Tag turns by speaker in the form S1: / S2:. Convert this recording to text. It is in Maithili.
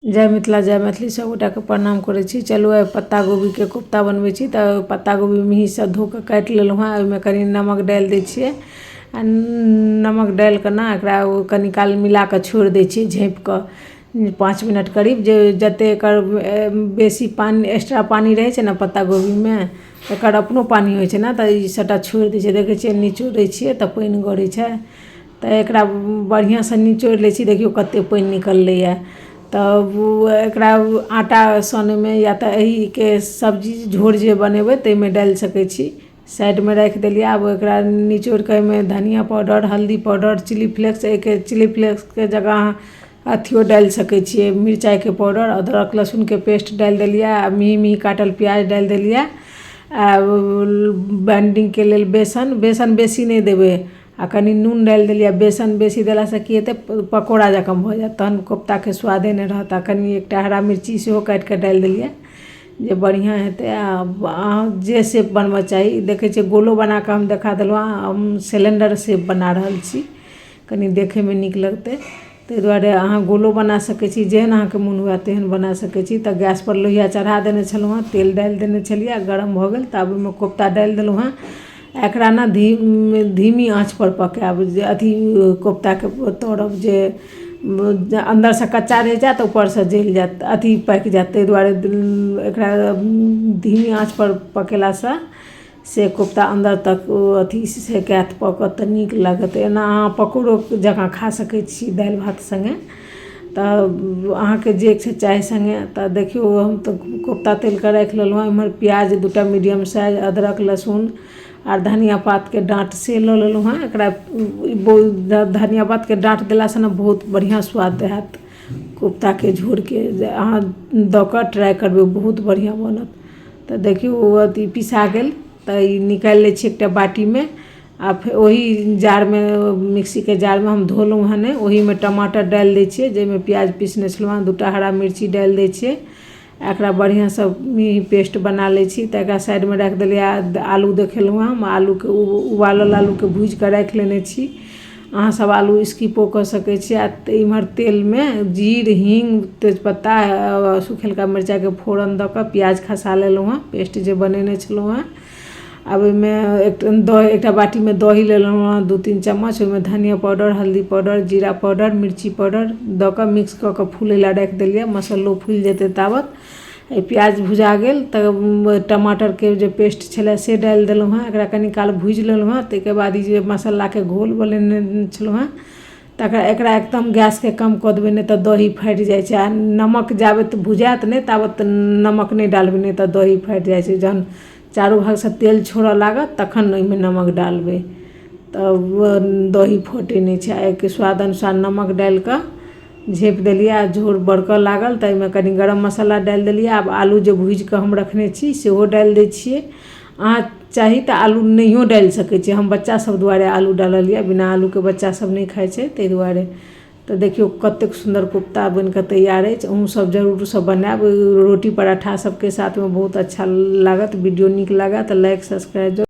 S1: जय मिथिला जय मैथिली सबगोटा के प्रणाम करै छी। चलू आइ पत्ता गोभी के कोफ्ता बनबै छी। तऽ पत्ता गोभी मिही से धो के काटि लेलहुँ हँ। ओहिमे कनी नमक डालि दै छियै आ नमक डालि कऽ ने एकरा कनी काल मिला कऽ छोड़ि दै छियै झाँपि कऽ 5 मिनट करीब। जे जते एकर बेसी पानी एक्स्ट्रा पानी रहै छै ने पत्ता गोभीमे, एकर अपनो पानी होइ छै ने, तऽ ई सबटा छोड़ि दै छै। देखै छियै निचोड़ै छियै तऽ पानि गड़ै छै। तऽ एकरा बढ़िआँसँ निचोड़ि लै छी। देखियौ कते पानि निकललैए। तब एकरा आटा सानैमे या तऽ एहिके सब्जी झोर जे बनेबै ताहिमे डालि सकै छी। साइडमे राखि देलियै। आब एकरा निचोड़ि कऽ एहिमे धनिया पाउडर, हल्दी पाउडर, चिली फ्लेक्स, एहिके चिली फ्लेक्सके जगह अहाँ अथियो डालि सकै छियै, मिरचाइके पाउडर, अदरक लहसुनके पेस्ट डालि देलियै आ मिही मिही काटल प्याज डालि देलियै। बाइंडिंगके लेल बेसन बेसी नहि देबै आ कनि नून डालि देलियै। बेसन बेसी देलासँ की हेतै, पकौड़ा जकाँ भऽ जायत, तहन कोफ्ताके स्वादे नहि रहत। आ कनि एकटा हरा मिर्ची सेहो काटि कऽ डालि देलियै जे बढ़िआँ हेतै। आ अहाँ जे शेप बनबऽ चाही, देखै छियै गोलो बना कऽ हम देखा देलहुँ। हम सिलेंडर शेप बना रहल छी, कनि देखैमे नीक लगतै, ताहि दुआरे अहाँ गोलो बना सकै छी। जेहन अहाँके मोन हुए तेहन बना सकै छी। तऽ गैसपर लोहिया चढ़ा देने छलहुँ हँ, तेल डालि देने छलियै, गरम भऽ गेल। तऽ आब ओहिमे कोफ्ता डालि देलहुँ हँ। एकरा ने धीमी आँचपर पकायब, जे अथी कोफ्ताके तरब, जे अन्दरसँ कच्चा रहि जायत, ऊपरसँ जलि जायत, अथी पाकि जायत। ताहि दुआरे एकरा धीमी आँचपर पकेलासँ से कोफ्ता अन्दर तक अथी सेकायत, पकत तऽ नीक लागत। एना अहाँ पकौड़ो जकाँ खा सकै छी दालि भात सङ्गे। तऽ अहाँके जे इच्छा चाही सङ्गे। तऽ देखियौ हम तऽ कोफ्ता तलि कऽ राखि लेलहुँ हँ। एम्हर प्याज 2टा मीडियम साइज, अदरक लहसुन आर धनिया पातके डाँट से लऽ लेलहुँ हँ। एकरा धनिया पातके डाँट देलासँ ने बहुत बढ़िआँ स्वाद हैत कोफ्ताके झोरके। अहाँ दऽ कऽ ट्राइ करबै, बहुत बढ़िआँ बनत। तऽ देखियौ अथी पिसा गेल। तऽ ई निकालि लै छी एकटा बाटीमे। आ फेर ओही जारमे, मिक्सीके जारमे हम धोलहुँ हँ नहि, ओहीमे टमाटर डालि दै छियै, जाहिमे प्याज पीसने छलहुँ हँ, 2टा हरा मिर्ची डालि दै छियै। एकरा बढ़िआँसँ मिही पेस्ट बना लै छी। तऽ एकरा साइडमे राखि देलियै। आलू देखेलहुँ हँ, हम आलूके उबालल आलूके भूजि कऽ राखि लेने छी। अहाँसभ आलू स्किपो कऽ सकै छी। आ इम्हर तेलमे जीर, हींग, तेजपत्ता, सुखेलका मिरचाइके फोरन दऽ कऽ प्याज खसा लेलहुँ हँ, पेस्ट जे बनेने छलहुँ हँ। आब ओहिमे एकटा बाटीमे दही लेलहुँ हँ, 2-3 चम्मच। ओहिमे धनिया पाउडर, हल्दी पाउडर, जीरा पाउडर, मिर्ची पाउडर दऽ कऽ मिक्स कऽ कऽ फूलै लए राखि देलियै। मसालो फूलि जेतै ताबत। प्याज भुजा गेल तऽ टमाटरके जे पेस्ट छलै से डालि देलहुँ हँ। एकरा कनि काल भूजि लेलहुँ हँ। ताहिके बाद ई जे मसालाके घोल बनेने छलहुँ हँ, तऽ एकरा एकदम गैसके कम कऽ देबै, नहि तऽ दही फाटि जाइ छै। आ नमक जाबत भुजायत नहि ताबत नमक नहि डालबै, नहि तऽ दही फाटि जाइ छै। जहन चारू भागसँ तेल छोड़ऽ लागत तखन ओहिमे नमक डालबै, तब दही फटै नहि छै। एहिके स्वाद अनुसार नमक डालि कऽ झाँपि देलियै। आ झोर बड़कऽ लागल तऽ एहिमे कनि गरम मसाला डालि देलियै। आब आलू जे भूजि कऽ हम रखने छी सेहो डालि दै छियै। अहाँ चाही तऽ आलू नहियो डालि सकै छियै। हम बच्चासभ दुआरे आलू डाललियै, बिना आलूके बच्चासभ नहि खाइ छै, ताहि दुआरे। तऽ देखियौ कतेक सुन्दर कोफ्ता बनि कऽ तैयार अछि। अहूँसभ जरूर सभ बनायब, रोटी पराठा सभके साथमे बहुत अच्छा लागत। वीडियो नीक लागत तऽ लाइक सब्सक्राइब